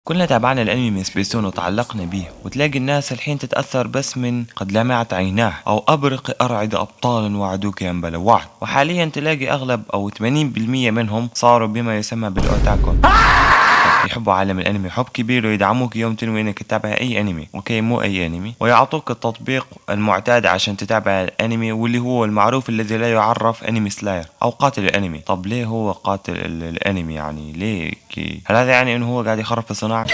كلنا تابعنا الانمي من سبيستون وتعلقنا بيه، وتلاقي الناس الحين تتأثر بس من قد لمعت عيناه او ابرق ارعد ابطالا وعدوك ينبل وعد. وحاليا تلاقي اغلب او 80% منهم صاروا بما يسمى بالاوتاكو، يحبوا عالم الانمي حب كبير ويدعموك يوم تنوي انك تتابع اي انمي، اوكي مو اي انمي، ويعطوك التطبيق المعتاد عشان تتابع الانمي، واللي هو المعروف الذي لا يعرف انمي سلاير او قاتل الانمي. طب ليه هو قاتل الانمي؟ يعني ليه هل هذا يعني انه هو قاعد يخرب في الصناعة؟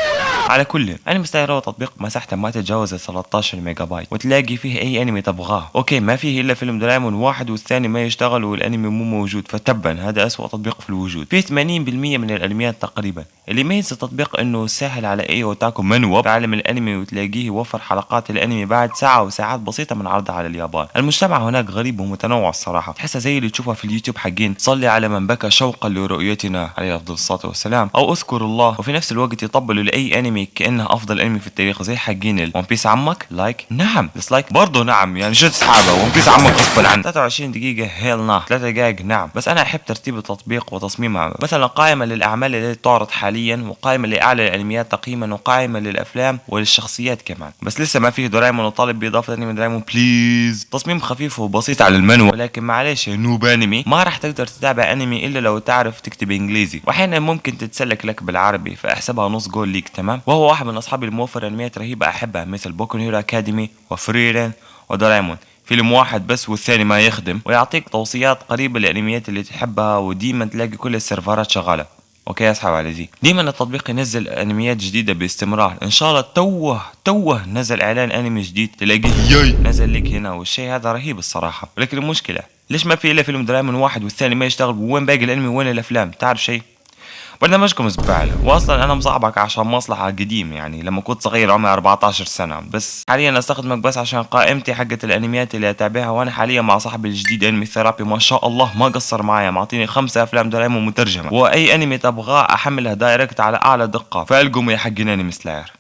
على كل انمي سلاير هو تطبيق مساحته ما تتجاوز 13 ميجا بايت، وتلاقي فيه اي انمي تبغاه. اوكي ما فيه الا فيلم دورايمون واحد والثاني ما يشتغل والانمي مو موجود، فتبا هذا اسوأ تطبيق في الوجود. فيه 80% من الانميات تقريبا. اللي يميز التطبيق انه سهل على اي اوتاكو منوب في عالم الانمي، وتلاقيه يوفر حلقات الانمي بعد ساعة وساعات بسيطة من عرضها على اليابان. المجتمع هناك غريب ومتنوع الصراحة، تحسها زي اللي تشوفها في اليوتيوب حقين صلي على من بكى شوقا لرؤيتنا عليه افضل الصلاة والسلام، او اذكر الله، وفي نفس الوقت يطبلوا لاي انمي كانه افضل انمي في التاريخ، زي حقين ون بيس عمك لايك نعم، ديسلايك برضه نعم، يعني شو تسحبها ون بيس عمك غصبا عنك. 23 دقيقة هيل نا، 3 دقائق نعم. بس انا احب ترتيب التطبيق وتصميمها، مثلا قائمة للاعمال التي تعرض حاليا، وقائمة لاعلى الانميات تقييما، وقائمة للافلام وللشخصيات كمان. بس لسه ما فيه دورايمون، وطالب باضافة انمي دورايمون بليز. تصميم خفيف وبسيط على المنوى، ولكن معلش يا نوب انمي ما راح تقدر تتابع انمي الا لو تعرف تكتب انجليزي، واحيانا ممكن تتسلك لك بالعربي، فاحسبها نص جول ليك تمام. وهو واحد من اصحابي الموفر انميات رهيبة احبها، مثل بوكو هيرو اكاديمي وفريرين ودورايمون، فيلم واحد بس والثاني ما يخدم، ويعطيك توصيات قريبة للانميات اللي تحبها، وديما تلاقي كل السيرفرات شغالة. اوكي اسحب على دي. ديما التطبيق ينزل انميات جديده باستمرار، ان شاء الله توه نزل اعلان انمي جديد تلاقيه ياي نزل لك هنا، والشيء هذا رهيب الصراحه. ولكن المشكله ليش ما في الا فيلم دورايمون واحد والثاني ما يشتغل؟ وين باقي الانمي وين الافلام؟ تعرف شيء؟ برنامجكم زبالة، واصلا انا مصاحبك عشان مصلحة قديم، يعني لما كنت صغير عمري 14 سنة، بس حاليا استخدمك بس عشان قائمتي حقت الانميات اللي اتابعها، وانا حاليا مع صاحبي الجديد انمي ثيرابي ما شاء الله ما قصر معايا، معطيني 5 افلام دورايمون مترجمة، واي انمي تبغاه احملها دايركت على اعلى دقة، فالقم يا حقين انمي سلاير.